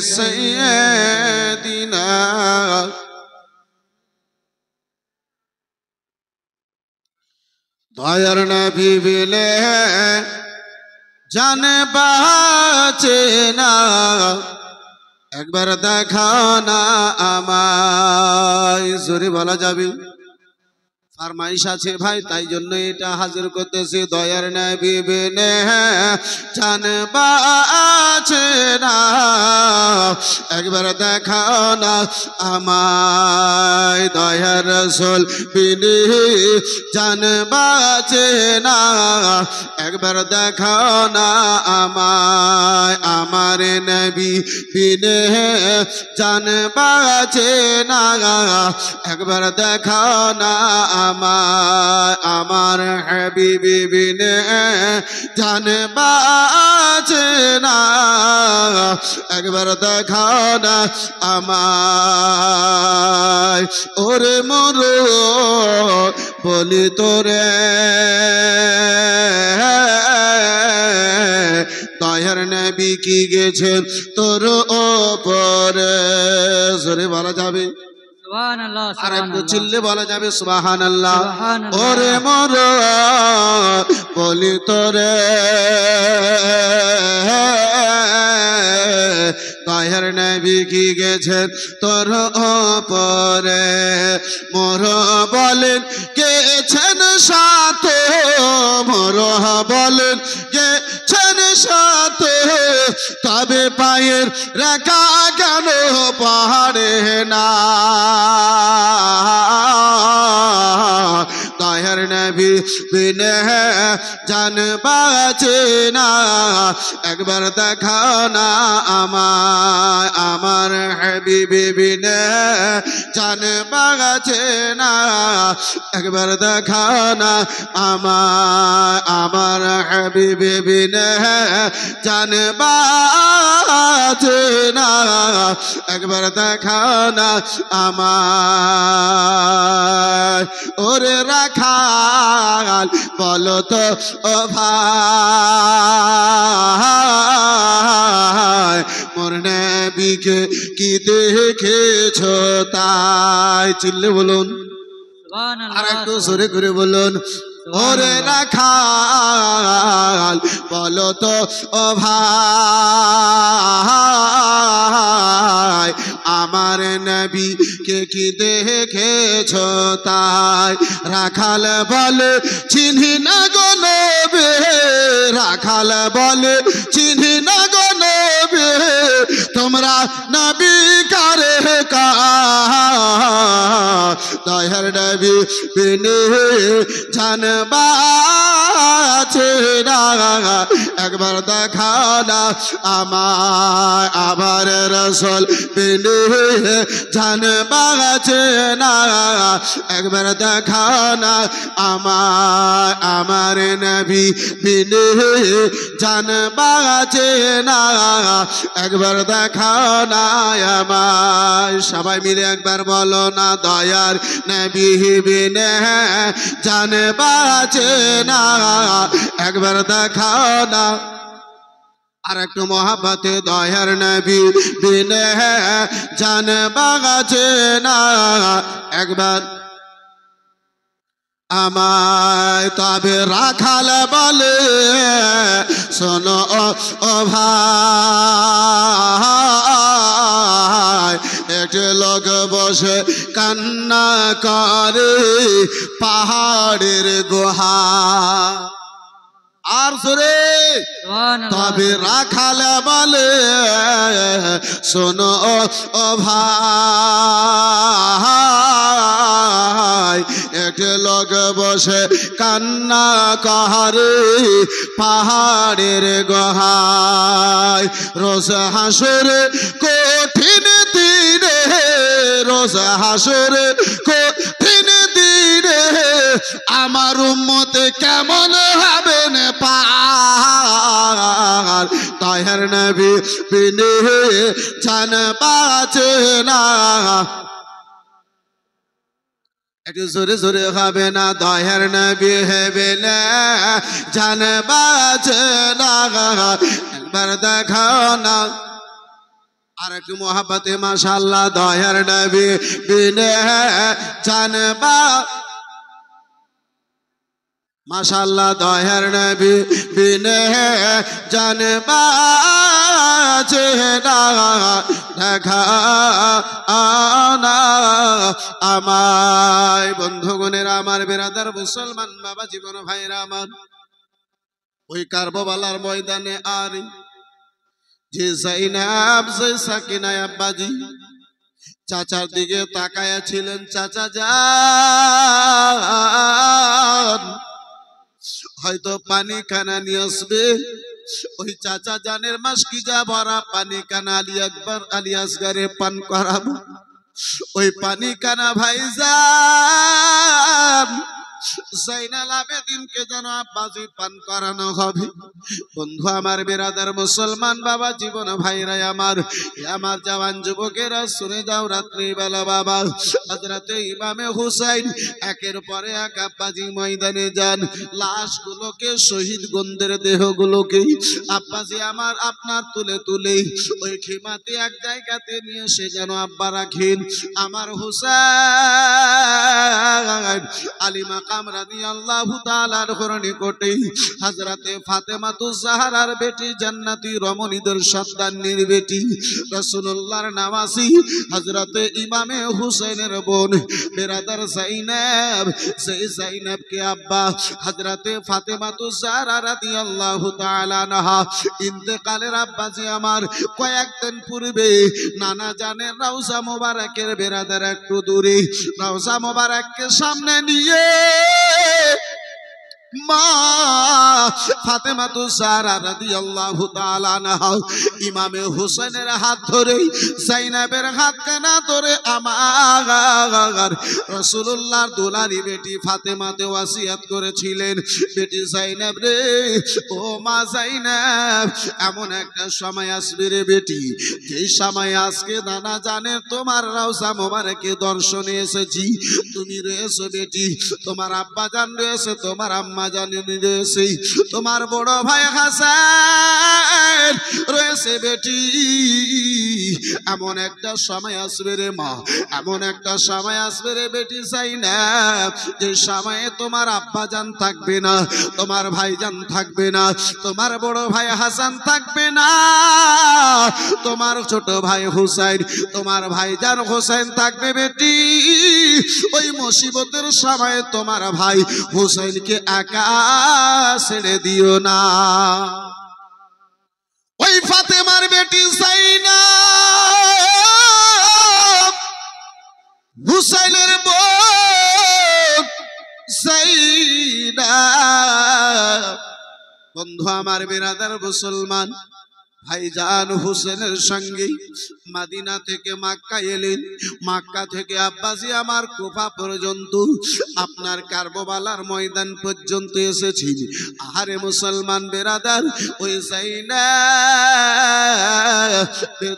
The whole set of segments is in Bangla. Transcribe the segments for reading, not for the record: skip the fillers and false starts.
سيدنا দয়ার নবী বিলে জান বাঁচে না একবার দেখাও না আমায় জোরে বলা যাবে ফরমাইশ আছে ভাই তাই জন্য এটা হাজির করতেছি দয়ার নবী বিনে জান বাঁচে না একবার দেখাও না আমায় দয়ার রাসূল বিনে জান বাঁচে না একবার দেখাও না আমায় আমার নবী বিনে জান বাঁচে না একবার দেখাও না আমার হাবিবি বিনে জান বাঁচে না একবার দেখাও না আমায় ওরে মরো বলি তোরে দয়ার নবী কি গেছেন তোর ওপরে জোরে বলা যাবে আর একটু চিল্লে বলা যাবে সুবহানাল্লাহ ওরে মোর বলি তোরে দয়ার নবী কি গেছেন তোর ওপরে মোর বলেন গেছেন সাথে মোর বলেন গেছেন সাথে তবে পায়ের রেখা কেন পাহাড়ে না দয়ার নবী বিনে জান বাঁচে না একবার দেখাও না আমায় আমার হাবিবি বিনে জান বাঁচে না একবার দেখাও না আমায় আমার হাবিবি বিনে জান বাঁচে না একবার দেখাও না আমায় ওরে রাখাল বলো তো ও ভাই মোর নবীকে কি দেখেছো তাই চিল্লে বলুন আর একটু জোরে করে বলুন ওরে রাখাল বলো তো ও ভাই আমার নবী কে কি দেখেছো তাই রাখাল বলে চিনি না গো নবী রাখাল বলে চিনি না গো নবী তোমরা নবী কারে কা দয়ার নবী বিনে জান বাঁচে না একবার দেখাও না আমায় আমার রাসূল বিনে জান বাঁচে না একবার দেখাও না আমায় আমার নবী বিনে জান বাঁচে না একবার দেখাও না আমায় সবাই মিলে একবার বলো না দয়ার নবী বিনে জান বাঁচে না একবার দেখাও না আর একটু মহাব্বতে দয়ার নবী বিনে জান বাঁচে না একবার আমায় তবে রাখাল বলে শোনো ও ভাই একটি লোক বসে কান্না করে পাহাড়ের গুহা আর সুরে তবে রাখাল বলে শোনো ও ভাই একটি লোক বসে কান্না করে পাহাড়ের গুহায় রোজ হাসরে কঠিন দিনে রোজ হাসরে কঠিন দিনে আমার উম্মত কেমন হবেন পার দয়ার নবী বিনে জান বাঁচে না একটু জোরে জোরে হবে না দয়ার নবী হবে না জান বাঁচে না একবার দেখাও না আর একটু মোহাব্বতে মাশাআল্লাহ দয়ার নবী বিনে জানবা মাশাআল্লাহ দয়ার নবী বিনে জানবা চেহারা দেখা আনা আমায় বন্ধুগণের আমার বেরাদার মুসলমান বাবা জীবন ভাইরা আমার ওই কারবালার ময়দানে আর যে যায়েনব যে সাকিনা আব্বাজি চাচার দিকে তাকায়া ছিলেন চাচা যান হয়তো পানি কানা নিয়ে আসবে ওই চাচা জানের মাস কি যা ভরা পানি কানা আলী আকবর আলী আসগারে পান করাবো ওই পানি কানা ভাইজান জাইনাল আবেদিনকে যেন আব্বাজি পান করানো হবে বন্ধু আমার বেরাদার মুসলমান বাবা জীবন ভাইরা আমার জওয়ান যুবকেরা শুনে যাও রাত্রি বেলা বাবা হযরতে ইমামে হুসাইন একের পরে এক আব্বাজি ময়দানে যান লাশগুলোকে শহীদ গন্ধের দেহগুলোকে আব্বাজি আমার আপনার তুলে তুলে ওই খিমাতে এক জায়গাতে নিয়ে সে যেন আব্বা রাখেন আমার হুসাইন আলী মাকাম রাদিয়াল্লাহু তাআলার নিকটে হযরতে ফাতেমাতুজ জাহরার বেটি জান্নাতি রমণীদের সন্তানের বেটি রাসূলুল্লাহর নামাজি হযরতে ইমামে হুসাইনের বোন বেরাদার যায়েনব সেই যায়েনবকে আব্বা হযরতে ফাতেমাতুজ জাহরা রাদিয়াল্লাহু তাআলা আনহা ইন্তেকালের আব্বাজি আমার কয়েকদিন পূর্বে নানা জানের রওজা মোবারকের বেরাদার একটু দূরে রওজা মোবারককে সামনে নিয়ে মা ফাতেমাতুজ জাহরা রাদিয়াল্লাহু তাআলা আনহা ইমামে হুসাইনের হাত ধরে যায়েনবের হাত কানা ধরে আমার রাসূলুল্লাহর দুলারি বেটি ফাতেমাতে ওয়াসিয়াত করেছিলেন বেটি যায়েনব রে ও মা যায়েনব এমন একটা সময় আসবে রে বেটি যেই সময় আজকে নানা জানে তোমার রওজা মোবারকে দর্শনে এসেছি তুমি রয়েছো বেটি তোমার আব্বা জান রয়েছে তোমার আম্মা জানি রয়েছে তোমার বড় ভাই হাসান রয়েছে বেটি এমন একটা সময় আসবে রে মা এমন একটা সময় আসবে রে বেটি যায়েনব যে সময়ে তোমার আব্বা জান থাকবে না তোমার ভাইজান থাকবে না তোমার বড় ভাই হাসান থাকবে না তোমার ছোট ভাই হুসাইন তোমার ভাইজান হুসাইন থাকবে বেটি ওই মুসিবতের সময় তোমার ভাই হুসাইনকে একা ছেড়ে দিও না ওই ফাতেমার বেটি যায়েনব হুসাইনের বোন যায়েনব বন্ধু আমার বেরাদার মুসলমান ভাইজান হুসেনের সঙ্গে মদিনা থেকে মক্কা এলেন মক্কা থেকে আব্বাজি আমার কুফা পর্যন্ত আপনার কারবালার ময়দান পর্যন্ত এসেছেন আহারে মুসলমান বেরাদার ওই যায়েনবের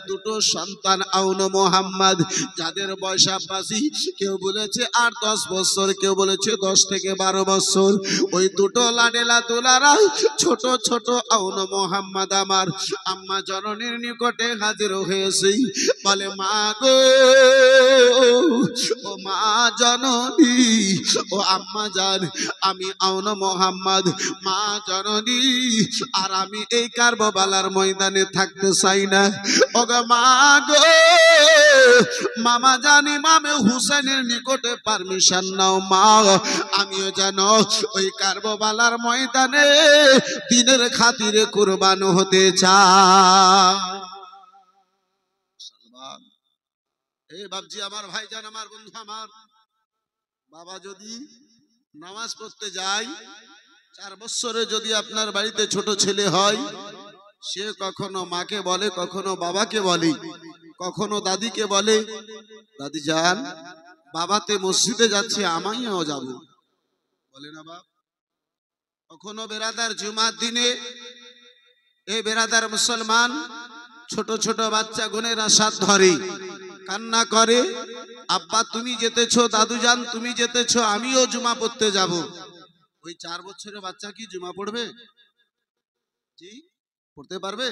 দুটো সন্তান আউন মোহাম্মদ যাদের বয়স আব্বাজি কেউ বলেছে ৮-১০ বছর কেউ বলেছে ১০ থেকে ১২ বছর ওই দুটো লাডেলা দুলারা ছোট ছোট আউন মোহাম্মদ আমার আম্মা জননীর নিকটে হাজির হয়েছে বলে মা গো ও মা জননী ও আম্মা জান আমি আউন মোহাম্মদ মা জননী আর আমি এই কারবালার ময়দানে থাকতে চাই না ও গো মা গো মামা জান ইমামে হুসাইনের নিকটে পারমিশন নাও মা আমিও যেন ওই কারবালার ময়দানে দিনের খাতিরে কুরবান হতে চাই এই বাপজি আমার ভাইজান আমার বন্ধু আমার বাবা যদি নামাজ পড়তে যায় 4 বছরে যদি আপনার বাড়িতে ছোট ছেলে হয় সে কখনো মাকে বলে কখনো বাবাকে বলে কখনো দাদিকে বলে দাদি যান বাবাতে মসজিদে যাচ্ছে আমিও যাব বলে না বাপ কখনো বেরাদার জুমার দিনে এই বেরাদার মুসলমান ছোট ছোট বাচ্চা গুনেরা সাথ ধরে কান্না করে আব্বা তুমি যেতেছো দাদু জান তুমি যেতেছো আমিও জুমা পড়তে যাব ওই 4 বছরের বাচ্চা কি জুমা পড়বে জি পড়তে পারবে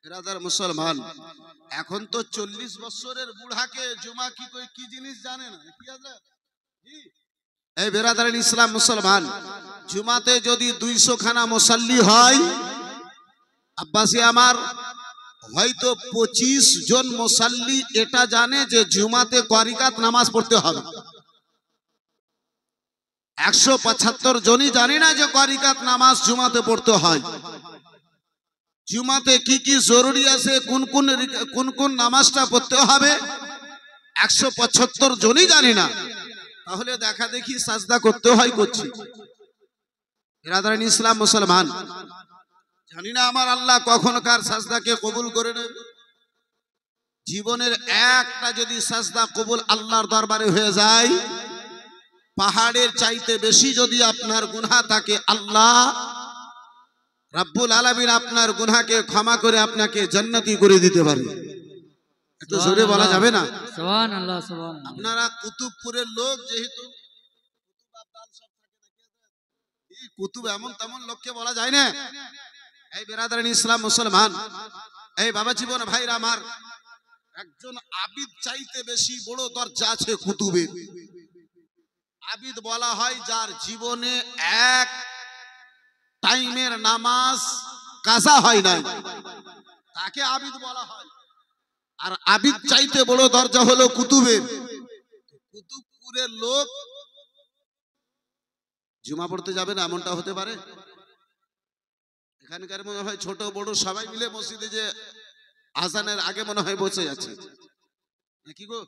বিরাদার মুসলমান, এখন তো 40 বছরের বুড়াকে জুমা কি জিনিস জানে না। কি আছে এই বিরাদার ইসলাম মুসলমান, জুমাতে যদি 200 খানা মুসাল্লি হয়, আব্বাসী আমার, হয়তো 25 জন মুসাল্লি এটা জানে যে জুমাতে করিকাত নামাজ পড়তে হবে। 175 জনই জানি না যে করিকাত নামাজ জুমাতে পড়তে হয়। জুমাতে কি কি জরুরি আছে, কোন কোন নামাজটা পড়তে হবে, 175 জনই জানি না। তাহলে দেখা দেখি সাজদা করতে হয়, করছি। বিরাদার ইসলাম মুসলমান, জানি না আমার আল্লাহ কখন কার সাজদাকে কবুল করে নেবে। জীবনের একটা যদি সাজদা কবুল আল্লাহর দরবারে হয়ে যায়, পাহাড়ের চাইতে বেশি যদি আপনার গুনাহ থাকে, আল্লাহ রাব্বুল আলামিন আপনার গুনাহকে ক্ষমা করে আপনাকে জান্নাতি করে দিতে পারে। একটু জোরে বলা যাবে না? সুবহানাল্লাহ, সুবহানাল্লাহ। আপনারা কুতুবপুরের লোক, যেহেতু কুতুব এমন তেমন লোককে বলা যায় না। এই বিরাদারান ইসলাম মুসলমান, এই বাবা জীবন ভাইরা আমার, একজন আবিদ চাইতে বেশি বড় দরজা আছে কুতুবের। আবিদ বলা হয় যার জীবনে এক টাইমের নামাজ কাজা হয় নাই, তাকে আবিদ বলা হয়। আর আবিদ চাইতে বড় দরজা হলো কুতুবের। কুতুবপুরের লোক জুমা পড়তে যাবে না এমনটা হতে পারে? এখানকার মনে হয় ছোট বড় সবাই মিলে মসজিদে যে আজানের আগে মনে হয় বসে যাচ্ছে নাকি গো?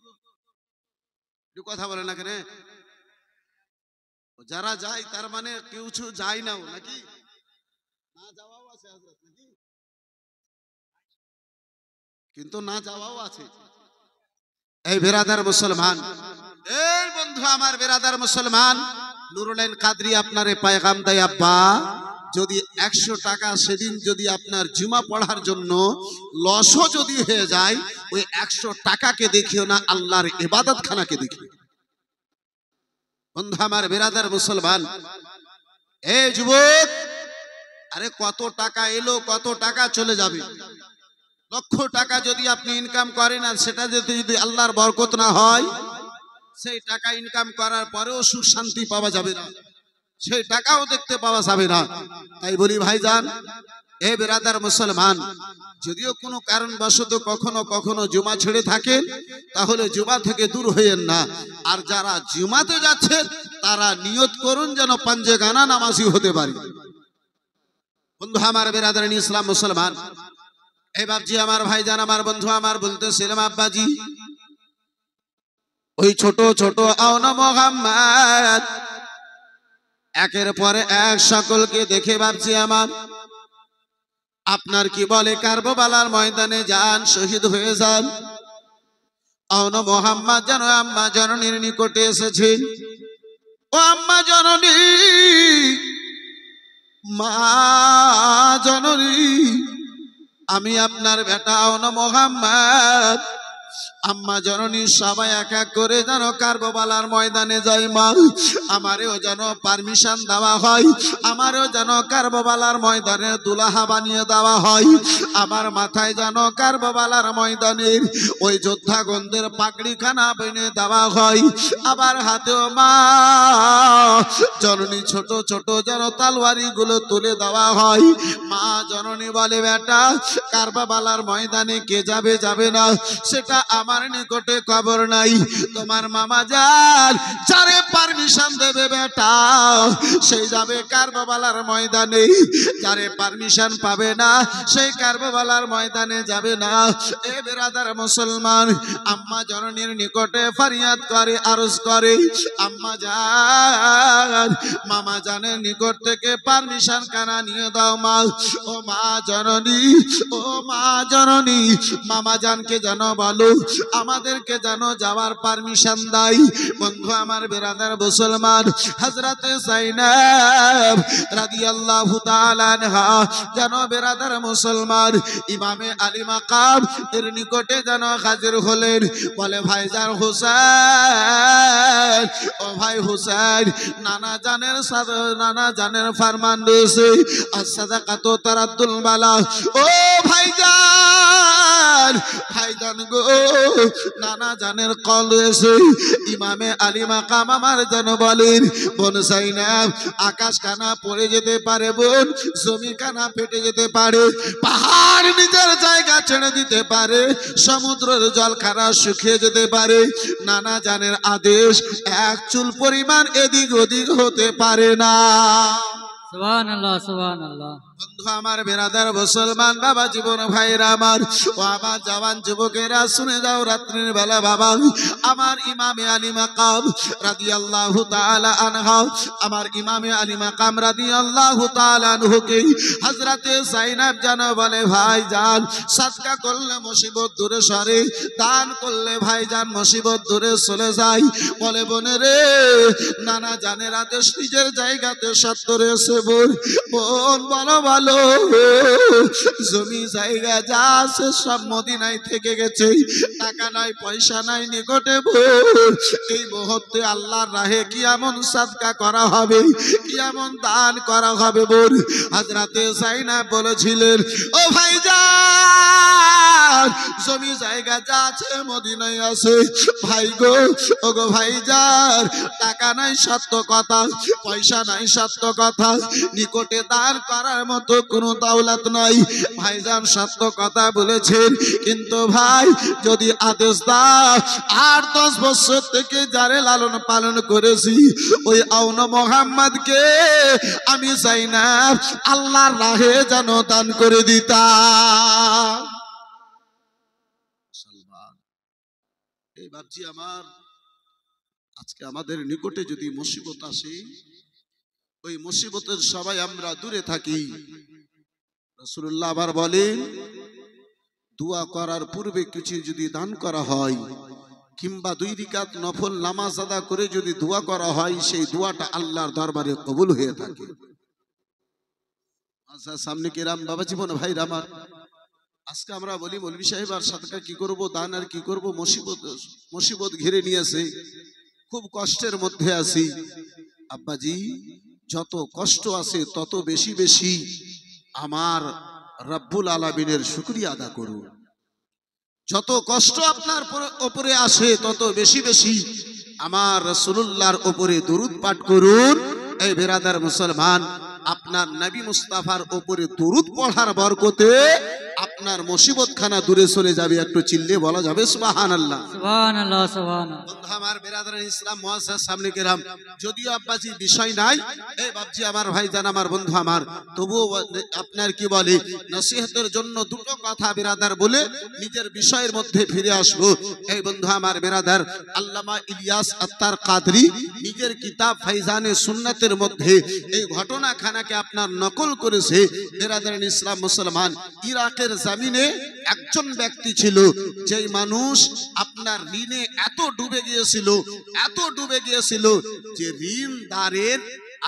একটু কথা বলে না কেন? যারা যায় তার মানে কেউ যায় নাও নাকি? না যাওয়াও আছে হযরত, নাকি? কিন্তু না যাওয়াও আছে। এই বিরাদার মুসলমান, এই বন্ধু আমার বিরাদার মুসলমান, নুরুল কাদরি আপনারে পায়গাম দেয়, আব্বা যদি 100 টাকা সেদিন যদি আপনার জুমা পড়ার জন্য লসও যদি হয়ে যায়, ওই 100 টাকাকে দেখিও না, আল্লাহর ইবাদত খানাকে দেখিও। বন্ধু আমার বিরাদার মুসলমান, এই যুবক, আরে কত টাকা এলো, কত টাকা চলে যাবে। লক্ষ টাকা যদি আপনি ইনকাম করেন আর সেটা যদি আল্লাহর বরকত না হয়, সেই টাকা ইনকাম করার পরেও সুখ শান্তি পাওয়া যাবে না, সেই টাকাও দেখতে পাওয়া যাবে না। তাই বলি ভাইজান, এ বিরাদার মুসলমান, যদিও কোনো কারণবশত কখনো কখনো জুমা ছেড়ে থাকেন, তাহলে জুমা থেকে দূর হইয়েন না। আর যারা জুমাতে যাচ্ছেন তারা নিয়ত করুন যেন পাঞ্জেগানা নামাজি হতে পারে। বন্ধু আমার বিরাদার ইসলাম মুসলমান, এই বাপজি আমার, ভাইজান আমার, বন্ধু আমার, বলতেছিলাম আব্বাজি, ওই ছোট ছোট আওনা মোহাম্মদ একের পরে এক সকলকে দেখে ভাবছি আমার, আপনার কি বলে কারবালার ময়দানে যান, শহীদ হয়ে যান। আওনা মোহাম্মদ যেন আম্মা জননীর নিকটে এসেছেন। ও আম্মা জননী, মা জননী, আমি আপনার বেটা আওনা মোহাম্মদ। আম্মা জননী সবাই এক এক করে যেন কারবালার ময়দানে যায়। মা, আমারও যেন পারমিশন দেওয়া হয়, আমারও যেন কারবালার ময়দানে দুলাহা বানিয়ে দেওয়া হয়, আমার মাথায় যেন কারবালার ময়দানের ওই যোদ্ধাগণদের পাগড়িখানা বেঁধে দেওয়া হয়, আবার হাতেও মা জননী ছোট ছোট যেন তলোয়ারি গুলো তুলে দেওয়া হয়। মা জননী বলে, বেটা কারবালার ময়দানে কে যাবে, যাবে না, সেটা আমার নিকটে খবর নাই। তোমার মামা যান যারে পারমিশন দেবে বেটা, সেই যাবে কারবালার ময়দানে। যারে পারমিশন পাবে না, সেই কারবালার ময়দানে যাবে না। এ বিরাদার মুসলমান, আম্মা জননীর নিকটে ফরিয়াদ করে, আরজ করে, আম্মা জান, মামা জানের নিকট থেকে পারমিশন কানা নিয়ে দাও মা। ও মা জননী, ও মা জননী, মামা জানকে যেন বলো আমাদেরকে যেন যাওয়ার পারমিশন দেয়। বন্ধু আমার বেরাদার মুসলমান, হযরতে যায়েনব রাদিয়াল্লাহু তাআলা আনহা যেন বেরাদার মুসলমান ইমামে আলী মাকাম এর নিকটে যেন হাজির হলেন। বলে ভাইজান হুসাইন, ও ভাই হুসাইন, নানা জানের ফরমান রয়েছে, as-সাদাকাতু তারাদ্দুল বালা। ও ভাইজান গো, নানা জানের কল রয়েছে। ইমামে আলী মাকাম আমার যেন বলেন, বোন যায়েনব, আকাশ কানা পড়ে যেতে পারে, বোন জমি কানা ফেটে যেতে পারে, পাহাড় নিজের জায়গা ছেড়ে দিতে পারে, সমুদ্রের জল খানা শুকিয়ে যেতে পারে, নানা জানের আদেশ এক চুল পরিমাণ এদিক ওদিক হতে পারে না। সুবহানাল্লাহ, সুবহানাল্লাহ। বন্ধু আমার বেরাদার মুসলমান বাবা জীবন ভাইরা আমার, ও আমার জওয়ান যুবকেরা শুনে যাও, রাত্রির বেলা বাবা আমার ইমামে আলী মাকাম রাদিয়াল্লাহু তাআলা আনহা, আমার ইমামে আলী মাকাম রাদিয়াল্লাহু তাআলা আনহুকে হযরতে যায়েনব যেন বলে, ভাইজান সাদকা করলে মুসিবত দূরে সরে, দান করলে ভাইজান মুসিবত দূরে চলে যায়। বলে বোনে রে, নানা জানের আদেশ নিজের জায়গাতে সত্য রয়েছে। বোন বলো ভালো, জমি জায়গা যা আছে সব মদিনায় থেকে গেছে, টাকা নাই পয়সা নাই নিকটে। এই মুহূর্তে আল্লাহর রাহে কি এমন সাদকা করা হবে, কি এমন দান করা হবে। বোন হযরতে যায়েনব বলেছিলেন, ও ভাইজান জমি জায়গা যা আছে মদিনায় আছে। ভাই গো, ও গো ভাইজান, টাকা নাই সত্য কথা, পয়সা নাই সত্য কথা, নিকটে দান করার মতো কোনো দৌলত নাই, ভাইজান সত্য কথা বলেছেন। কিন্তু ভাই যদি আদেশ দাও, 8-10 বছর থেকে যারে লালন পালন করেছি, ওই আউন মোহাম্মদকে আমি যায়েনব আল্লাহর রাহে যেন দান করে দিতাম। এই বাপজি আমার, আজকে আমাদের নিকটে যদি মুসিবত আসে, ওই মুসিবতের সবাই আমরা দূরে থাকি। রাসূলুল্লাহ আবার বলেন, দোয়া করার পূর্বে কিছু যদি দান করা হয়, কিংবা 2 রাকাত নফল নামাজ আদা করে যদি দোয়া করা হয়, সেই দোয়াটা আল্লাহর দরবারে কবুল হয়ে থাকে। আচ্ছা সামনে কেরাম বাবা জীবন ভাইরা আমার, আজকে আমরা বলি মৌলভী সাহেব আর সাদকা কি করব, দান আর কি করব, মুসিবত ঘিরে নিয়েছে, খুব কষ্টের মধ্যে আছি। আব্বাজি যত কষ্ট আছে তত বেশি বেশি আমার রব্বুল আলামিনের শুকরিয়া আদা করুন। যত কষ্ট আপনার উপরে আসে তত বেশি বেশি আমার রাসূলুল্লাহর উপরে দরুদ পাঠ করুন। এই বেরাদার মুসলমান, আপনার নবী মুস্তাফার উপরে দরুদ পড়ার বরকতে আপনার মুসিবত খানা দূরে চলে যাবে। একটু চিল্লে বলা যাবে সুবহানাল্লাহ, সুবহানাল্লাহ, সুবহানাল্লাহ। বন্ধু আমার বেরাদার ইসলাম মুআজ্জাজ সামনে কেরাম, যদিও আব্বাজি বিষয় নাই, এই বাপজি আমার ভাইজান আমার বন্ধু আমার, তবুও আপনার কি বলে নসিহতের জন্য দুটো কথা বেরাদার বলে নিজের বিষয়ের মধ্যে ফিরে আসবো। এই বন্ধু আমার বেরাদার, আল্লামা ইলিয়াস আত্তার কাদরি নিজের কিতাব ফাইজানে সুন্নাতের মধ্যে এই ঘটনাখানাকে আপনার নকল করেছে। বেরাদার ইসলাম মুসলমান, ইরাকের জমিনে একজন ব্যক্তি ছিল, যেই মানুষ আপনার ঋণে এত ডুবে গিয়েছিল যে ঋণদারের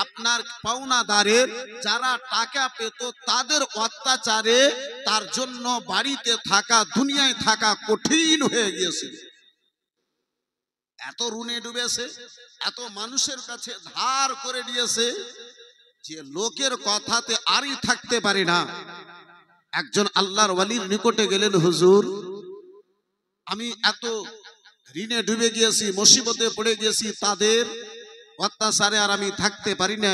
আপনার পাওনাদারের যারা টাকা পেত তাদের অত্যাচারে তার জন্য বাড়িতে থাকা, দুনিয়ায় থাকা কঠিন হয়ে গিয়েছিল। এত ঋণে ডুবেছে, এত মানুষের কাছে ধার করে দিয়েছে যে লোকের কথাতে আরই থাকতে পারে না। একজন আল্লাহর ওয়ালির নিকটে গেলেন, হুজুর আমি এত ঋণে ডুবে গিয়েছি, মুসিবতে পড়ে গিয়েছি, তাদের অত্যাচারে আর আমি থাকতে পারি না,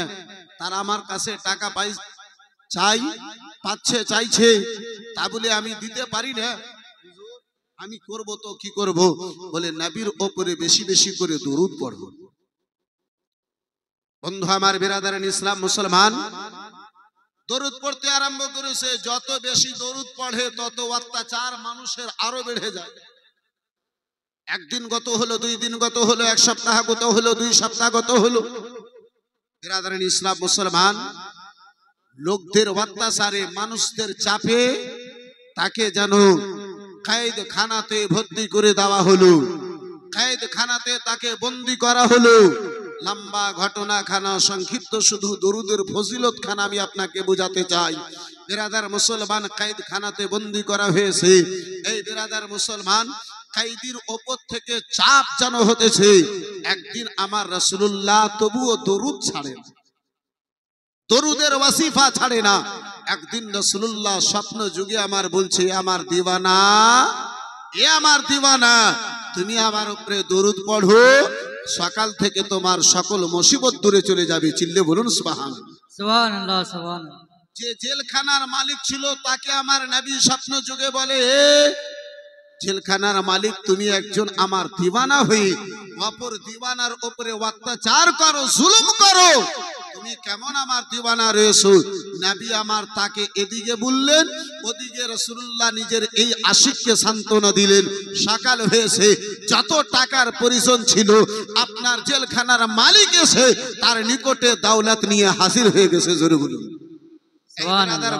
তারা আমার কাছে টাকা চাইছে, তা বলে আমি দিতে পারি না, আমি করব তো কি করব? বলে নবীর উপরে বেশি বেশি করে দরুদ পড়ব। বন্ধু আমার বেরাদারান ইসলাম মুসলমান, দরুদ পড়তে আরম্ভ করেছে। যত বেশি দরুদ পড়ে তত অত্যাচার মানুষের আরো বেড়ে যায়। একদিন গত হলো, 2 দিন গত হলো, 1 সপ্তাহ গত হলো, 2 সপ্তাহ গত হলো। বেরাদারান ইসলাম মুসলমান, লোকদের অত্যাচারে, মানুষদের চাপে তাকে যেন কয়েদখানাতে ভর্তি করে দেওয়া হলো, কয়েদখানাতে তাকে বন্দি করা হলো। লম্বা ঘটনাখানা সংক্ষিপ্ত, শুধু দরুদের ফজিলত খানা আমি আপনাকে বোঝাতে চাই। বিরাদার মুসলমান, কয়েদখানাতে বন্দি করা হয়েছে। এই বিরাদার মুসলমান, কয়েদির ওপর থেকে চাপ যেন হতেছে। একদিন আমার রাসূলুল্লাহ তবুও দরুদ ছাড়েন, দরুদের ওয়াসিফা ছাড়ে না। একদিন রাসূলুল্লাহ স্বপ্ন যুগে আমার বলছে, আমার দিওয়ানা, এ আমার দিওয়ানা, তুমি আমার উপরে দরুদ পড়ো, সকাল থেকে তোমার সকল মুসিবত দূরে চলে যাবে। চিল্লে বলুন সুবহানাল্লাহ। সুবহানাল্লাহ, সুবহানাল্লাহ। যে জেলখানার মালিক ছিল তাকে আমার নবী স্বপ্ন যুগে বলে, জেলখানার মালিক, তুমি একজন আমার দিওয়ানা হয়ে অপর দিওয়ানার উপরে অত্যাচার করো, জুলুম করো, তুমি কেমন আমার দিওয়ানা রয়েছো? নবী আমার তাকে এদিকে বললেন, ওদিকে রাসূলুল্লাহ নিজের এই আশিককে সান্ত্বনা দিলেন। সকাল হয়েছে, যত টাকার প্রয়োজন ছিল আপনার জেলখানার মালিক এসে তার নিকটে দাওলাত নিয়ে হাজির হয়ে গেছে। জোরে বলুন।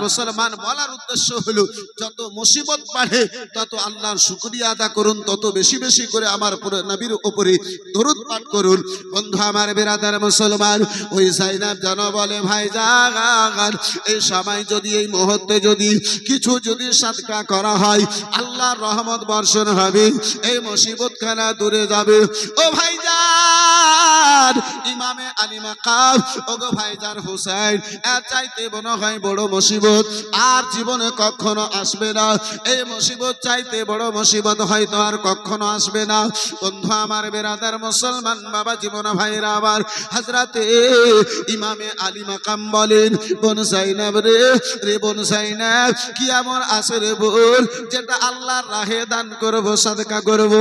মুসলমান, বলার উদ্দেশ্য হলো, যত মুসিবত বাড়ে তত আল্লাহর শুকরিয়া আদা করুন, তত বেশি বেশি করে আমার নবীর উপরে দরুদ পাঠ করুন। বন্ধু আমার, বিরাদার মুসলমান, ওই যায়েনব যেন বলে, ভাইজান, এই সময় যদি, এই মুহূর্তে যদি কিছু যদি সাদকা করা হয়, আল্লাহর রহমত বর্ষণ হবে, এই মুসিবত খানা দূরে যাবে। ও ভাইজান ইমামে আলী মাকাম, ও গো ভাইজান হুসাইন, এর চাইতে মনে হয় বড় মুসিবত আর জীবনে কখনো আসবে না। এই মুসিবত চাইতে বড় মুসিবত হয়তো আর কখনো আসবে না। বন্ধু আমার, বিরাদার মুসলমান, বাবা জীবন ভাইরা আমার, হযরতে ইমামে আলী মাকাম বলেন, বোন যায়েনব রে, রে বোন যায়েনব, কি এমন আছে রে বল, যেটা আল্লাহর রাহে দান করব, সাদকা করব?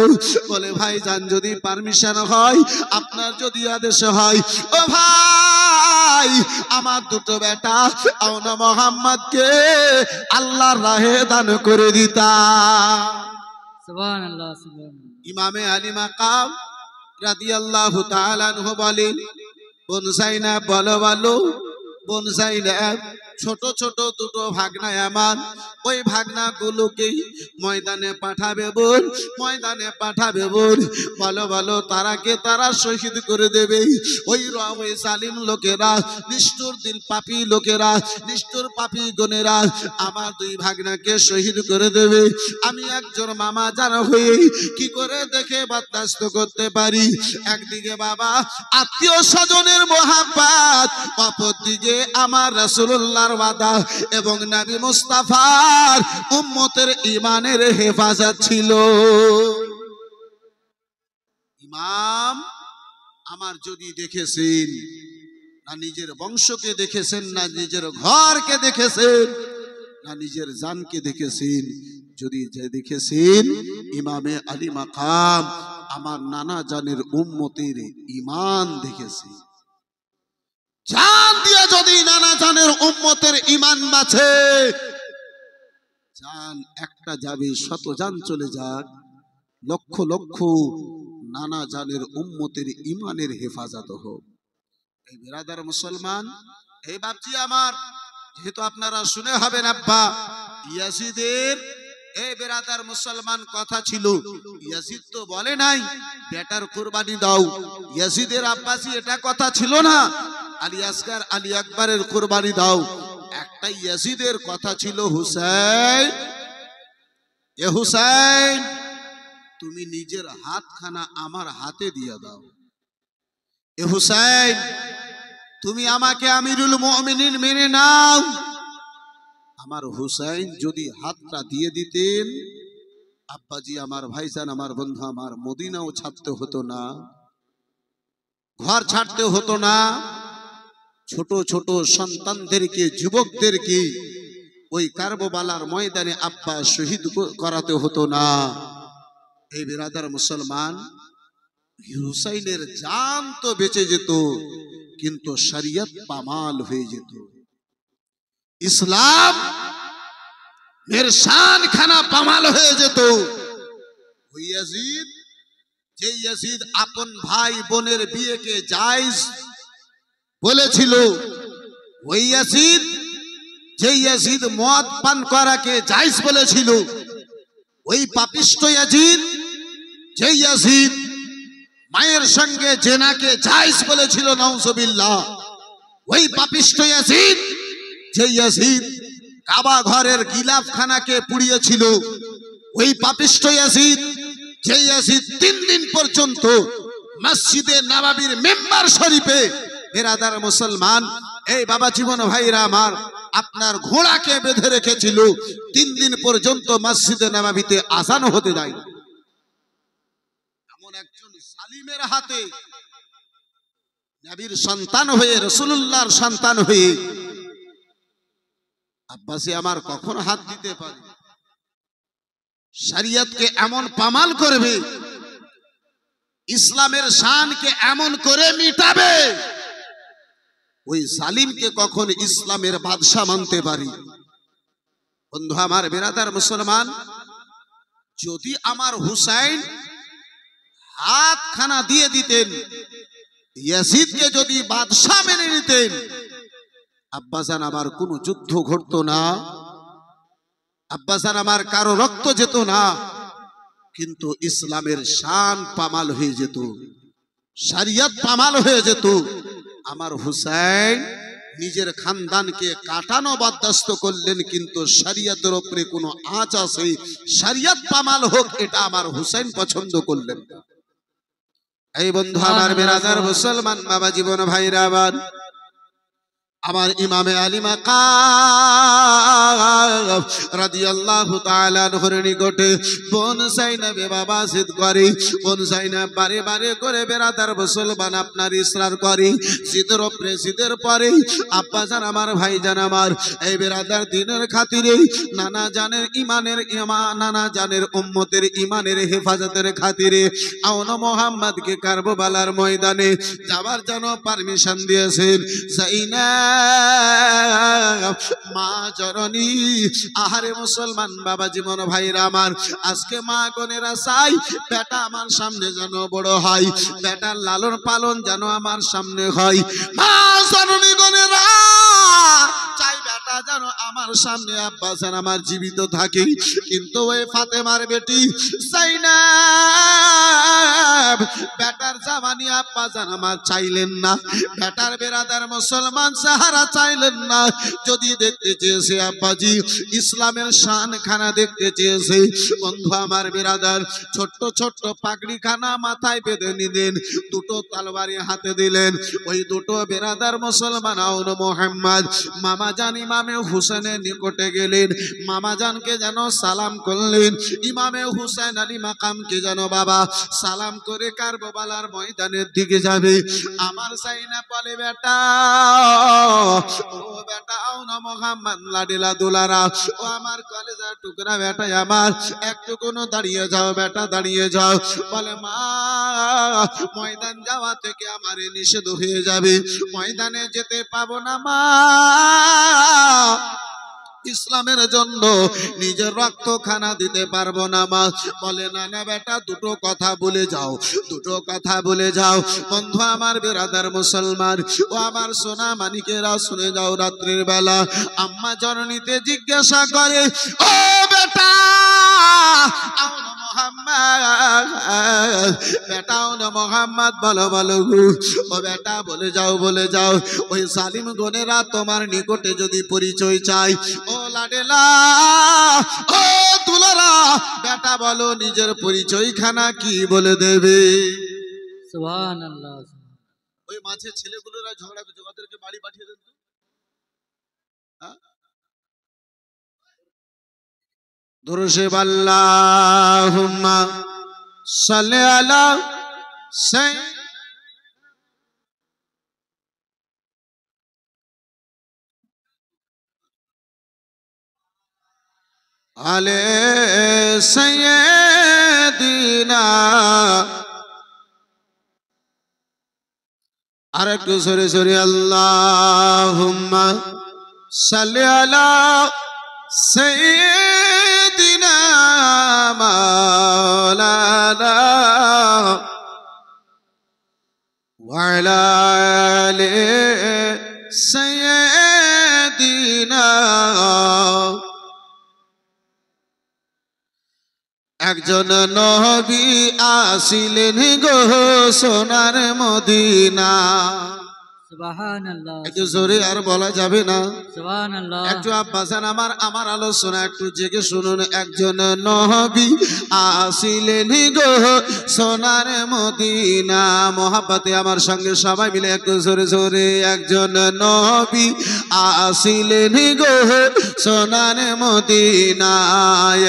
বলে, ভাইজান, যদি পারমিশন হয়, আপনার যদি আদেশ হয়, ও ভাই, আমার দুটো বেটা আওনা মোহাম্মদকে আল্লাহর রাহে দান করে দিতা। সুবহানাল্লাহ, সুবহানাল্লাহ। ইমামে আলী মাকাম রাদিয়াল্লাহু তাআলা আনহু বলেন, বোন যায়েনব, বলো বলো, বোন যায়েনব, ছোট ছোট দুটো ভাগনা আমার, ওই ভাগনা গুলোকেই ময়দানে পাঠাবে বোন, ময়দানে পাঠাবে বোন। বলো বলো, তারাকে তারা শহীদ করে দেবে। ওই জালিম লোকেরা, নিষ্ঠুর দিল পাপী লোকেরা, নিষ্ঠুর পাপী গণেরা আমার দুই ভাগনাকে শহীদ করে দেবে। আমি একজন মামা জানা হয়ে কি করে দেখে বরদাস্ত করতে পারি? একদিকে বাবা আত্মীয় স্বজনের মোহাব্বত, অপরদিকে আমার রাসূলুল্লাহর ওয়াদা এবং নবী মুস্তাফার উম্মতের ঈমানের হেফাজত ছিল। ইমাম আমার যদি দেখেছেন, না নিজের বংশকে দেখেছেন, না নিজের ঘরকে দেখেছেন, না নিজের জানকে দেখেছেন, যদি যে দেখেছেন ইমামে আলী মাকাম আমার নানা জানের উম্মতের ঈমান দেখেছে। জান দিয়ে যদি নানা জানের উম্মতের ঈমান বাঁচে, জান একটা যাবে, শত জান চলে যাক, লক্ষ লক্ষ নানা জানের উম্মতের ঈমানের হেফাজত হোক। এই বিরাদার মুসলমান, এই বাপজি আমার, যেহেতু আপনারা শুনে হবেন, আব্বা ইয়াজিদের, এই বিরাদার মুসলমান কথা ছিল, ইয়াজিদ তো বলে নাই বেটার কুরবানি দাও, ইয়াজিদের আব্বাসি এটা কথা ছিল না আলী আসগার, আলী আকবরের কুরবানি দাও। একটা ইয়াজিদের কথা ছিল, হুসাইন, এ হুসাইন, তুমি নিজের হাতখানা আমার হাতে দিয়ে দাও। এ হুসাইন, তুমি আমাকে আমিরুল মুমিনিন মেনে নাও। আমার হুসাইন যদি হাতটা দিয়ে দিতেন, আব্বাজি আমার, ভাইজান আমার, বন্ধু আমার, মদিনাও ছাড়তে হতো না, ঘর ছাড়তে হতো না, ছোট ছোট সন্তানদেরকে, যুবকদেরকে ওই কারবালার ময়দানে আব্বা শহীদ করাতে হতো না। এই বিরাদার মুসলমান, হুসাইনের জান তো বেঁচে যেত, কিন্তু শরীয়ত পামাল হয়ে যেত, ইসলাম এর শান খানা পামাল হয়ে যেত। ওই ইয়াজিদ, যে ইয়াজিদ আপন ভাই বোনের বিয়েকে জায়েজ বলেছিল, ওই ইয়াজিদ, যে ইয়াজিদ মদ পান করাকে জায়েজ বলেছিল, ওই পাপিষ্ঠ ইয়াজিদ, যে ইয়াজিদ মায়ের সঙ্গে জেনাকে জায়েজ বলেছিল, নাউজুবিল্লাহ, ওই পাপিষ্ঠ ইয়াজিদ, যে ইয়াজিদ কাবা ঘরের গিলাফখানাকে পুড়িয়েছিল, ওই পাপিষ্ঠ ইয়াজিদ, যে ইয়াজিদ 3 দিন পর্যন্ত মসজিদে নববীর মিম্বার শরীফে, বেরাদার মুসলমান, এই বাবা জীবন ভাইরা আমার, আপনার ঘোড়াকে বেঁধে রেখেছিল, 3 দিন পর্যন্ত মসজিদে নববীতে আযান হতে দেয়। এমন একজন সালিমের হাতে নবীর সন্তান হয়ে, রাসূলুল্লাহর সন্তান হয়ে আব্বাসি আমার কখন হাত দিতে পারে? শরীয়তকে এমন পামাল করবে, ইসলামের শানকে এমন করে মিটাবে, ওই জালিমকে কখন ইসলামের বাদশা মানতে পারি? বন্ধু আমার, বেরাদার মুসলমান, যদি আমার হুসাইন হাতখানা দিয়ে দিতেন, ইয়াজিদকে যদি বাদশা মেনে নিতেন, আব্বাজান আমার কোনো যুদ্ধ ঘটতো না, আব্বাজান আমার কারো রক্ত যেত না, কিন্তু ইসলামের শান পামাল হয়ে যেত, শরিয়ত পামাল হয়ে যেত। আমার হুসাইন নিজের খানদানকে কাটানো বাধ্যস্ত করলেন, কিন্তু শরিয়তের উপরে কোনো আঁচ আছে, শরিয়ত পামাল হোক, এটা আমার হুসাইন পছন্দ করলেন। এই বন্ধু আমার, বেরাদার মুসলমান বাবা জীবন ভাইরা আমার ইমামে আলী মাকাম রাদিয়াল্লাহু তাআলা আনহুর নিকটে বোন যায়েনবে বাবা জিদ করে, বোন যায়েনব বারে বারে করে বেরাদার মুসলমান আপনার ইসরার করে, জিদের উপরে জিদের পরে আব্বাজান আমার, ভাইজান আমার, এই বেরাদার দিনের খাতিরে, নানা জানের ইমানের নানা জানের উম্মতের ইমানের হেফাজতের খাতিরে আওন মুহাম্মদকে কারবালার ময়দানে যাবার জন্য পারমিশন দিয়েছেন। যায়েনব মা জননী, আহারে মুসলমান বাবা জীবন ভাইরা আমার, আজকে মা গনেরা চাই বেটা আমার সামনে যেন বড় হয়, বেটার লালন পালন যেন আমার সামনে হয়। মা জননী গনেরা চাই বেটা যেন আমার সামনে আব্বাজান আমার জীবিত থাকে, কিন্তু ওই ফাতেমার বেটি যায়েনব বেটার জামানি আব্বাজান আমার চাইলেন না, বেটার বেরাদার মুসলমান সাহারা চাইলেন না। যদি দেখতে চেয়েছে আব্বাজি ইসলামের শান খানা দেখতে চেয়েছে, বন্ধু আমার বেরাদার ছোট্ট ছোট্ট পাগড়ি খানা মাথায় বেঁধে নিলেন, দুটো তরবারি হাতে দিলেন, ওই দুটো বেরাদার মুসলমান আওন মুহাম্মদ মামা জান ইমামে হুসেনের নিকটে গেলেন, মামা জানকে যেন সালাম করলেন, ইমামে হুসেন আলী মাকামকে যেন বাবা সালাম করে কারবালার ময়দানের দিকে যাবে। আমার যায়েনব বলে, বেটা ও বেটা আওন মুহাম্মদ লাডিলা দুলারা, ও আমার কলেজার টুকরা বেটা আমার, একটু কোনো দাঁড়িয়ে যাও বেটা, দাঁড়িয়ে যাও। বলে, মা ময়দান যাওয়া থেকে আমার নিষেধ হয়ে যাবে, ময়দানে যেতে পাবো না মা, ইসলামের জন্য নিজের রক্ত খানা দিতে পারবো না মা। বলে, না না বেটা, দুটো কথা বলে যাও, দুটো কথা বলে যাও। বন্ধু আমার বেরাদার মুসলমান ও আমার সোনা মানিকেরা শুনে যাও, রাত্রির বেলা আম্মা জননীতে জিজ্ঞাসা করে, ও বেটা আওন মুহাম্মদ, বেটা আওন মুহাম্মদ, বলো বলো গো, ও বেটা বলে যাও, বলে যাও, ওই সালিম গনেরা তোমার নিকটে যদি পরিচয় চাই, ও লাডেলা ও দুলারা, বেটা বলো নিজের পরিচয় খানা কি বলে দেবে? সুবহানাল্লাহ। ওই মাঝে ছেলেগুলোরা ঝগড়া করছে, ওদেরকে বাড়ি পাঠিয়ে দেন তো। দুরুশে আল্লাহুম্মা সাল্লি আলা সাইয়্যিদ আলে সাইয়্যিদিনা, আর একটু সরে সরে, আল্লাহুম্মা সাল্লি আলা সাইয়্যিদিনা মাওলানা ওয়া আলা আলি সাইয়্যিদিনা। একজন নবী আসিলেন গো সোনার মদিনা। সুবহানাল্লাহ। একটু জোরে আর বলা যাবে না? সুবহানাল্লাহ। একটু আব্বাসান আমার আলোচনা একটু জেগে শুনুন। একজন নবী আসিলেন গো সোনার মদিনা। মোহাব্বতে আমার সঙ্গে সবাই মিলে একটু জোরে জোরে। একজন নবী আসিলেন গো সোনার মদিনা।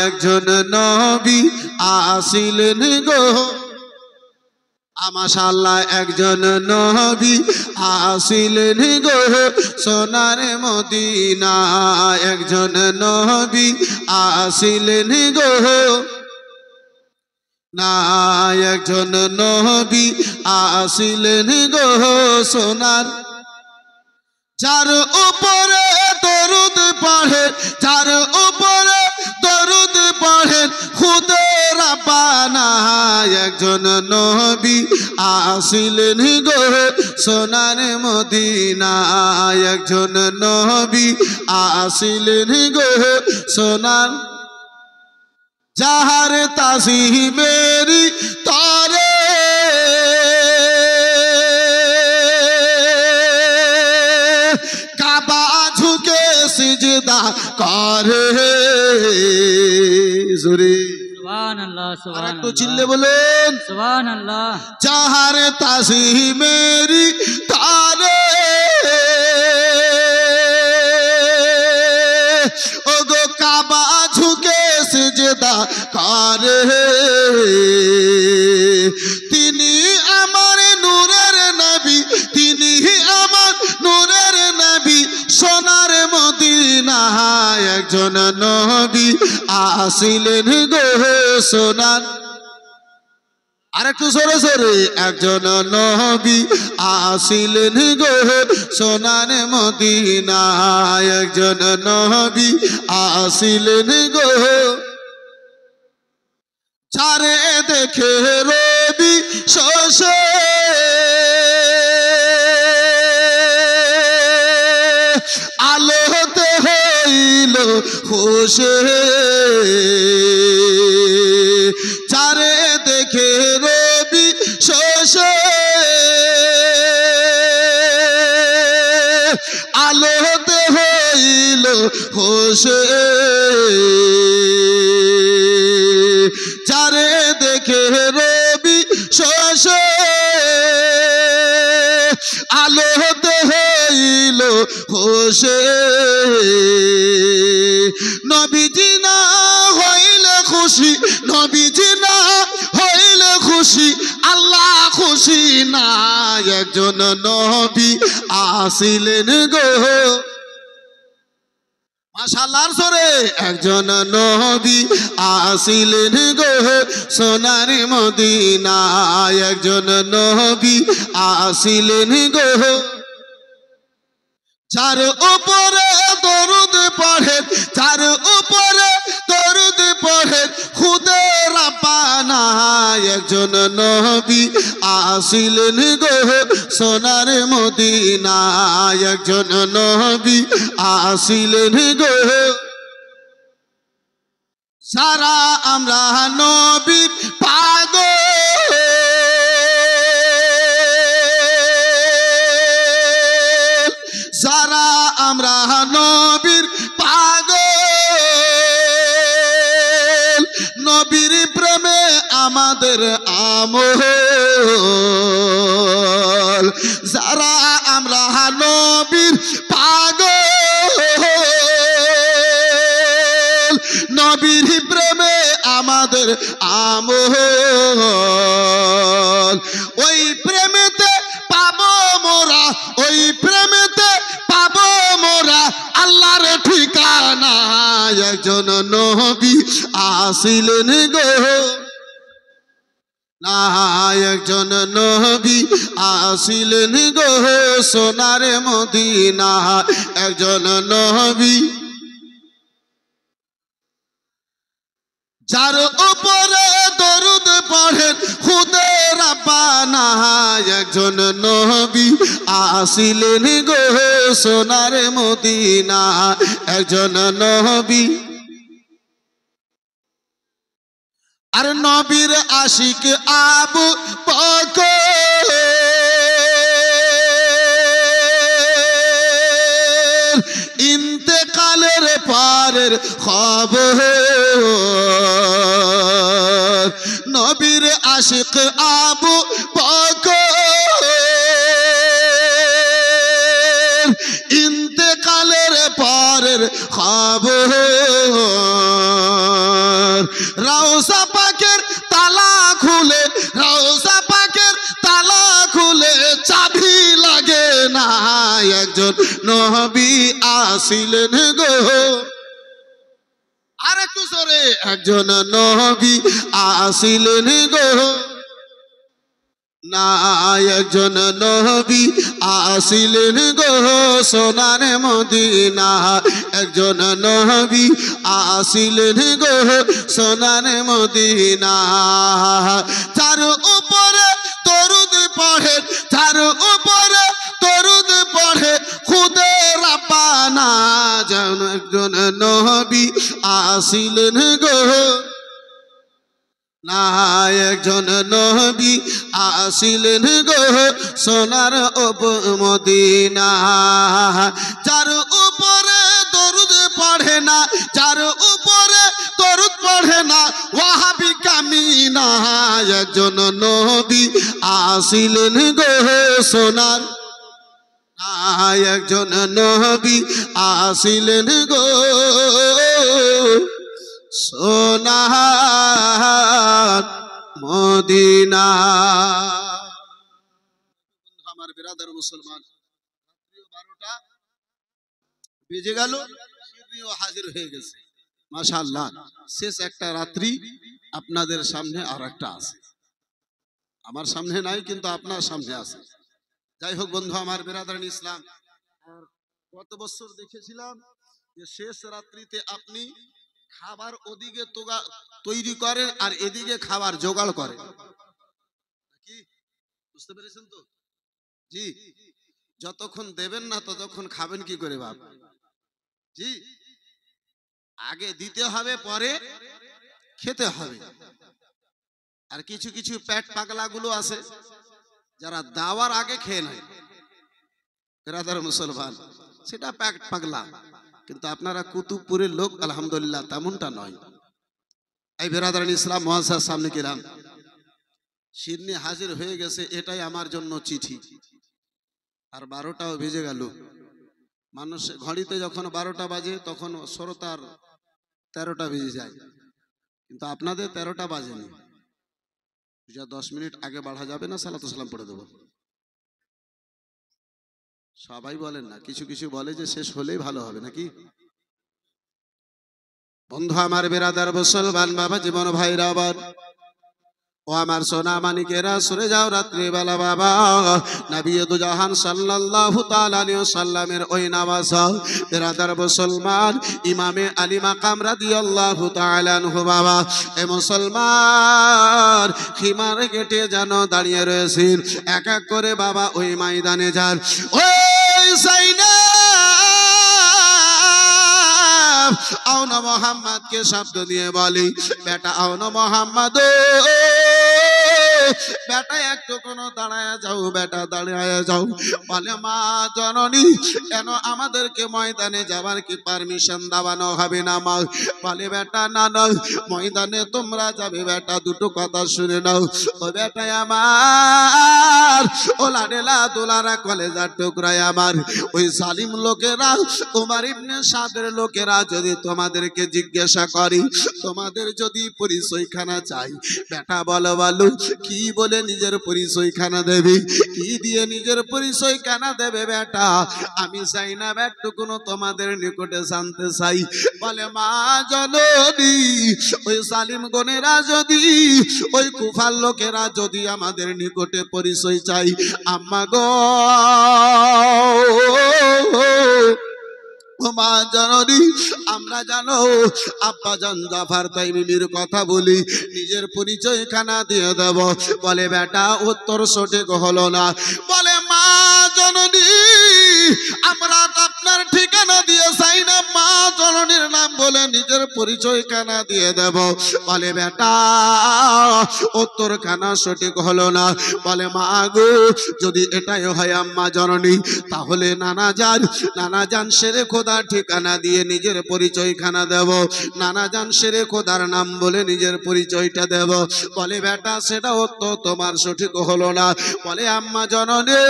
একজন নবী আসিলেন গো মাশাআল্লাহ। একজন নবী আসিলেন গো সোনার মদিনা। একজন নবী আসিলেন গো না। একজন নবী আসিলেন গো সোনার, যার উপরে দরুদ পড়ে, যার উপরে দরুদ পড়ে খুদে রাব্বানা। একজন নবী আসিলেন গো সোনার মদিনা। একজন নবী আসিলেন গো সোনার, যাহার তাসিমেরি তরে কাবা ঝুঁকে সিজদা করে। জোরে সুবহানাল্লাহ। আর একটু সুবহানাল্লাহ। চিল্লে বলেন সুবহানাল্লাহ। যাহার তাসিমেরি তরে ও গো কাবা ঝুঁকে সিজদা করে। তিনি আমার নূরের নবী, তিনি আমার নূরের নবী সোনার মদিনা। একজন নবী আসিলেন গো সোনার, আরেকটু জোরে জোরে। একজন নবী আসিলেন গো সোনার মদিনা। একজন নবী আসিলেন গো, যারে দেখে রবি শোষে আলোতে হইল খুশি। যারে দেখে রবি শোষে আলোতে হইল খুশি। যারে দেখে রবি শোষে আলোতে হইল খুশি। নবীজি না হইলে খুশি, নবীজি না হইলে খুশি, আল্লাহ খুশি না। একজন নবী আসিলেন গো মাশাআল্লাহর জোরে। একজন নবী আসিলেন গো সোনার মদিনা। একজন নবী আসিলেন গো, যার উপরে দরুদ পড়ে, যার উপরে দরুদ পড়ে খুদে রাব্বানা। একজন নবী আসিলেন গো সোনার মদিনা। একজন নবী আসিলেন গো, যারা আমরা নবীর পাগল, যারা আমরা নবীর পাগল, নবীর প্রেমে আমাদের আমল। যারা আমরা নবীর পাগল, নবীর প্রেমে আমাদের আমল। ওই প্রেমেতে পাবো মোরা, ওই প্রেমেতে পাবো মোরা আল্লাহর ঠিকানা। একজন নবী আসিলেন গো না। একজন নবী আসিলেন গো সোনার মদিনা। একজন নবী, যার উপরে দরুদ পড়েন খুদে রাব্বানা। একজন নবী আসিলেন গো সোনার মদিনা। একজন নবী আর নবীর আশিক আবু বকর ইন্তেকালের পরের খবর নবীর আশিক আবু বকর ইন্তেকালের পরের খবর রওজা পাকের তালা খুলে রওজা পাকের তালা খুলে চাবি লাগে না একজন নবী আসিলেন গো আর একটু জোরে একজন নবী আসিলেন গো না একজন নবী আসিলেন গো সোনার মদিনা একজন নবী আসিলেন গো সোনার মদিনা যার উপরে দরুদ পড়ে যার উপরে দরুদ পড়ে খুদে রাব্বানা যেন একজন নবী আসিলেন গো না একজন নবী আসিলেন গো সোনার মদিনা যার উপরে দরুদ পড়ে না যার উপরে দরুদ পড়ে না ওয়াহাবি কামিনা একজন নবী আসিলেন গো সোনার একজন নবী আসিলেন গো সোনার মদিনা আমার বিরাদর মুসলমান 12টা বেজে গেল শিরনিও হাজির হয়ে গেছে মাশাআল্লাহ শেষ একটা রাত্রি আপনাদের সামনে আর একটা আছে আমার সামনে নাই কিন্তু আপনার সামনে আছে যাই হোক বন্ধু আমার বিরাদর ইসলাম গত বছর দেখেছিলাম যে শেষ রাত্রিতে আপনি খাবার ওদিকে তৈরি করেন আর এদিকে খাবার জোগাড় করেন কি বুঝতে পেরেছেন তো জি যতক্ষণ দেবেন না ততক্ষণ খাবেন কি করে বাপ জি আগে দিতে হবে পরে খেতে হবে আর কিছু কিছু পেট পাগলা গুলো আছে যারা দাওয়ার আগে খেয়ে নেয় বিরাদর মুসলমান সেটা পেট পাগলা কিন্তু আপনারা কুতুবপুরের লোক আলহামদুলিল্লাহ তেমনটা নয় এই বিরাদর ইসলাম মুআজ্জাজ সামনে কিরাম শিরনি হাজির হয়ে গেছে এটাই আমার জন্য চিঠি আর 12টাও বেজে গেল মানুষ ঘড়িতে যখন 12টা বাজে তখন শ্রোতার 13টা বেজে যায় কিন্তু আপনাদের 13টা বাজেনি 10 মিনিট আগে বাড়া যাবে না সালাতু সালাম পড়ে দেব সবাই বলেন না কিছু কিছু বলে যে শেষ হলেই ভালো হবে নাকি বন্ধু আমার বিরাদার মুসলমান বাবা জীবন ভাইরা আবার ও আমার সোনা মানিকেরা সরে যাও রাত্রি বেলা বাবা নবী দু জাহান সাল্লাল্লাহু তাআলা আলাইহি ওয়াসাল্লামের ওই নামাজ বিরাদার মুসলমান ইমামে আলী মাকাম রাদিয়াল্লাহু তাআলা আনহু বাবা এ মুসলমান খিমার গেটে যেন দাঁড়িয়ে রয়েছেন এক এক করে বাবা ওই ময়দানে যান ওই যায়নাব আওনা মোহাম্মদ কে শব্দ দিয়ে বলি বেটা আওনা মোহাম্মদ বেটা একটু কোনো দাঁড়ায় যাও বেটা দাঁড়ায় যাও বলে মা জননী কেন আমাদেরকে ময়দানে যাবার কি পারমিশন দেওয়ানো হবে না মা বলে বেটা না না ময়দানে তোমরা যাবে বেটা দুটো কথা শুনে নাও ও বেটা আমার ও লাডেলা দোলারা কলেজার টুকরায় আমার ওই জালিম লোকেরা উমর ইবনে সাদের লোকেরা যদি তোমাদেরকে জিজ্ঞাসা করি তোমাদের যদি পরিচয়খানা চাই বেটা বলো বলো কি বলে নিজের পরিচয়খানা দেবে কি দিয়ে নিজের পরিচয়খানা দেবে বেটা আমি চাই না একটুকুনো তোমাদের নিকটে জানতে চাই বলে মা জননী ওই জালিম গণেরা যদি ওই কুফার লোকেরা যদি আমাদের নিকটে পরিচয় চাই আম্মা গো মা জননী আমরা জানো আব্বা জান জাফর তাইমির কথা বলি নিজের পরিচয়খানা দিয়ে দেব বলে বেটা উত্তর সঠিক হলো না বলে মা জননী আমরা আপনার ঠিকানা দিয়ে চাই না মা জননীর নাম বলে নিজের পরিচয় কানা দিয়ে দেব। বলে বেটা উত্তর কানা সঠিক হলো না। বলে মা গো যদি এটাই হয় আম্মা জননী তাহলে নানা জান শেরে খোদার ঠিকানা দিয়ে নিজের পরিচয় খানা দেব। নানা জান শেরে খোদার নাম বলে নিজের পরিচয়টা দেব। বলে বেটা সেটাও তো তোমার সঠিক হলো না। বলে আম্মা জননী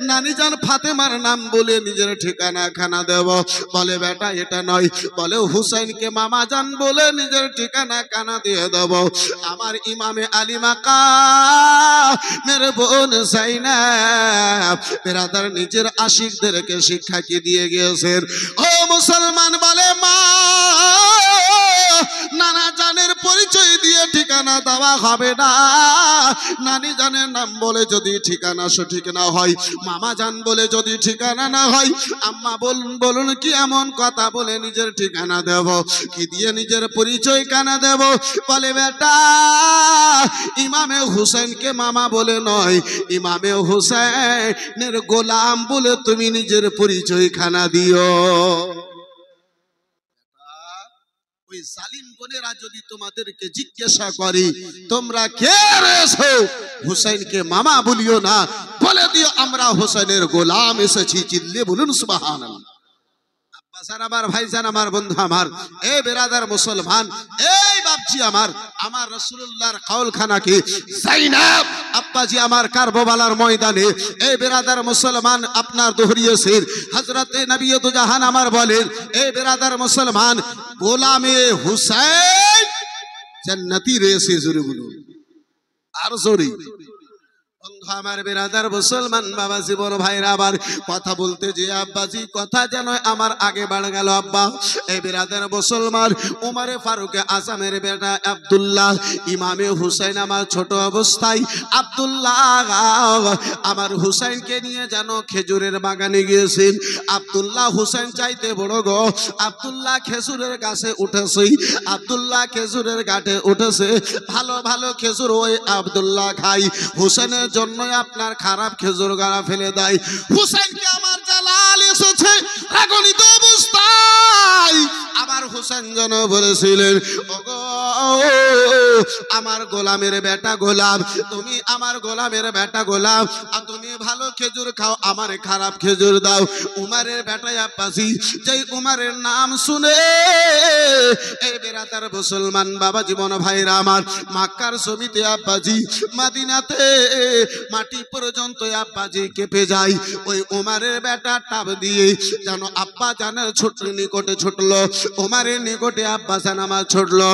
নানি জান ফাতেমার নাম বলে নিজের ঠিকানা খানা দেব। বলে বেটা এটা নয়। বলে হুসাইনকে মামা জান বলে নিজের ঠিকানা কানা দিয়ে দেব। আমার ইমামে আলী মাকামের বোন যায়নাব বেরাদার নিজের আশিকদেরকে শিক্ষা কি দিয়ে গিয়েছেন। ও মুসলমান বলে মা নানা জানের পরিচয় দিয়ে ঠিকানা দেওয়া হবে না। নানি জানের নাম বলে যদি ঠিকানা সঠিক না হয়, মামা জান বলে যদি ঠিকানা না হয়, আম্মা বলুন কি এমন কথা বলে নিজের ঠিকানা দেব? কি দিয়ে নিজের পরিচয় কানা দেব? বলে বেটা ইমামে হুসেনকে মামা বলে নয়, ইমামে হুসেনের গোলাম বলে তুমি নিজের পরিচয় খানা দিও। ওই জালিম বোনেরা যদি তোমাদেরকে জিজ্ঞাসা করি তোমরা কে রয়েছো, হুসাইনকে মামা বলিও না, বলে দিও আমরা হুসাইনের গোলাম এসেছি। চিল্লে বলুন সুবহানাল্লাহ। আব্বাসান আমার, ভাইজান আমার, বন্ধু আমার, এ বেরাদার মুসলমান, এই বাপজি আমার রাসূলুল্লাহর কওলখানাকে যায়নাব আব্বাজি আমার কারবালার ময়দানে এই বেরাদার মুসলমান আপনার দোহরিয়েছেন। হযরতে নবী দু জাহান আমার বলেন, এই বেরাদার মুসলমান গোলামে হুসাইন জান্নাতি রয়েছে। জোরে বলুন আর জোরে। বন্ধু আমার, বেরাদার মুসলমান বাবাজি বড় ভাইরা আবার কথা বলতে যে আব্বাজি কথা যেন আমার আগে বাড় গেল। আব্বা এই বেরাদার মুসলমান উমারে ফারুক আজমের বেটা আব্দুল্লাহ ইমামে হুসাইন আমার ছোট অবস্থায় আব্দুল্লাহ আমার হুসাইনকে নিয়ে যেন খেজুরের বাগানে গিয়েছেন। আব্দুল্লাহ হুসাইন চাইতে বড় গো। আব্দুল্লাহ খেজুরের গাছে উঠেছে, আব্দুল্লাহ খেজুরের গাছে উঠেছে, ভালো ভালো খেজুর ওই আব্দুল্লাহ খাই। হুসাইনের জন্য আপনার খারাপ খেজুর গাড়া ফেলে দেয়। হুসাইনকে আমার জালাল এসেছে রাগনিত অবস্থায়। আমার হুসাইন যেন বলেছিলেন, ওগো আমার গোলামের বেটা গোলাম, তুমি আমার গোলামের বেটা গোলাম, আর তুমি ভালো খেজুর খাও, আমার খারাপ খেজুর দাও। উমারের বেটা আব্বাসি যেই উমারের নাম শুনে এই বেরাদার মুসলমান বাবা জীবন ভাইরা আমার মক্কার জমিতে আব্বাজি, মাদিনাতে মাটি পর্যন্ত আব্বাজি কেঁপে যায়। ওই উমারের বেটা টাপ দিয়ে যেন আব্বা জানের ছোট নিকটে ছুটলো, উমারের নিকটে আব্বা জান আমার ছুটলো।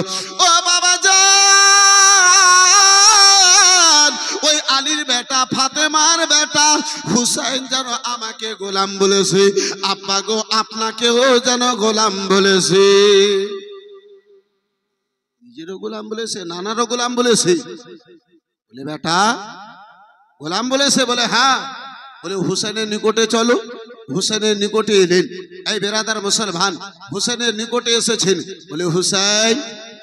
ও বাবা জান, ওই আলীর বেটা ফাতেমার বেটা হুসাইন যেন আমাকে গোলাম বলেছে, আব্বা গো আপনাকেও যেন গোলাম বলেছে। নিজেরও গোলাম বলেছে, নানারও গোলাম বলেছে। বলে বেটা গোলাম বলেছে? বলে হ্যাঁ। বলে হুসাইনের নিকটে চলো। হুসাইনের নিকটে এলেন। এই বেরাদার মুসলমান হুসাইনের নিকটে এসেছেন। বলে হুসাইন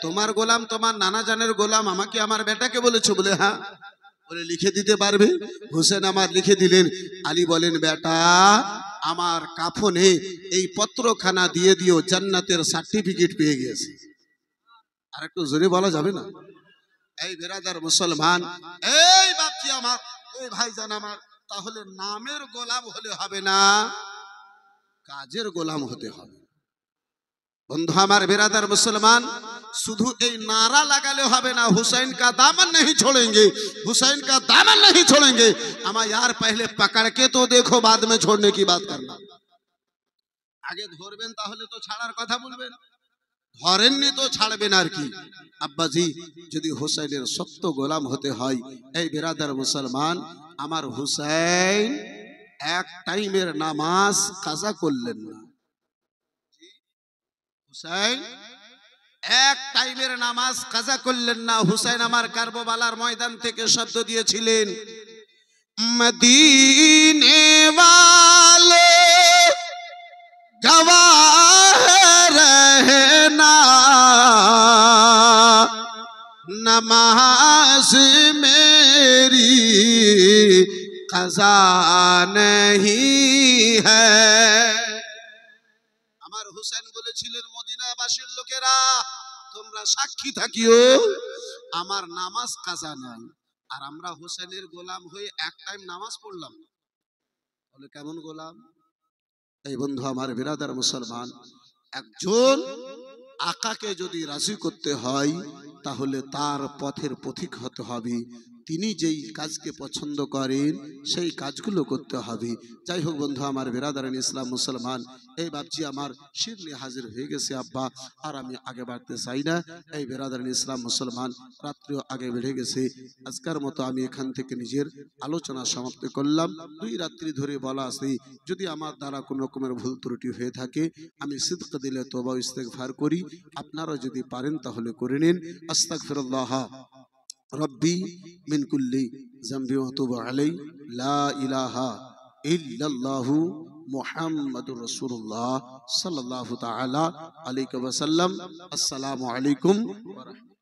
তোমার গোলাম, তোমার নানা জানের গোলাম আমাকে আমার বেটাকে বলেছো? বলে হ্যাঁ। বলে লিখে দিতে পারবে? হুসেন আমার লিখে দিলেন। আলী বলেন বেটা আমার কাফনে এই পত্রখানা দিয়ে দিও, জান্নাতের সার্টিফিকেট পেয়ে গিয়েছে। আর একটু জোরে বলা যাবে না? এই বেরাদার মুসলমান, এই বাপজি আমার, এই ভাইজান আমার, তাহলে নামের গোলাম হলে হবে না, কাজের গোলাম হতে হবে। বন্ধু আমার বেরাদার মুসলমান, শুধু এই নারা লাগালে হবে না, हुसैन का दामन नहीं छोड़ेंगे, हुसैन का दामन नहीं छोड़ेंगे। अमा यार पहले पकड़ के तो देखो, बाद में छोड़ने की बात करना। आगे धरবেন তাহলে তো ছাড়ার কথা বলবেন, ধরেননি তো ছাড়বেন আর কি। আব্বাজি যদি হুসাইনের সত্য গোলাম হতে হয়, এই বেরাদার মুসলমান আমার হুসাইন এক টাইমের নামাজ কাজা করলেন না। হুসাইন এক টাইমের নামাজ কাজা করলেন না। হুসাইন আমার কারবালার ময়দান থেকে শব্দ দিয়েছিলেন, মদিনে वाले गवाह रहना, नमाज मेरी कज़ा नहीं है। আমার হুসাইন বলেছিলেন, মদিনাবাসীর লোকেরা তোমরা সাক্ষী থাকিও আমার নামাজ কাজা নাই। আর আমরা হোসেনের গোলাম হয়ে এক টাইম নামাজ পড়লাম, তাহলে কেমন গোলাম? এই বন্ধু আমার বিরাদার মুসলমান, একজন আকাকে যদি রাজি করতে হয় তাহলে তার পথের পথিক হতে হবে। তিনি যেই কাজকে পছন্দ করেন সেই কাজগুলো করতে হবে। যাই হোক বন্ধু আমার বিরাদারান ইসলাম মুসলমান, এই বাপজি আমার শির নিয়ে হাজির হয়ে গেছে আব্বা, আর আমি আগে বাড়তে চাই না। এই বিরাদারান ইসলাম মুসলমান, রাত্রিও আগে বেড়ে গেছে। আজকের মতো আমি এখান থেকে নিজের আলোচনা সমাপ্ত করলাম। 2 রাত্রি ধরে বলা আছে, যদি আমার দ্বারা কোনো রকমের ভুল ত্রুটি হয়ে থাকে আমি সিদক দিলে তওবা ও ইস্তেগফার করি, আপনারা যদি পারেন তাহলে করে নিন। আস্তাগফিরুল্লাহ রব্বি মিন কুল্লি যামবি ওয়া আতুবু আলাই, লা ইলাহা ইল্লাল্লাহু মুহাম্মাদুর রাসূলুল্লাহ সাল্লাল্লাহু তাআলা আলাইহি ওয়া সাল্লাম। আসসালামু আলাইকুম ওয়া রাহমাতুল্লাহ।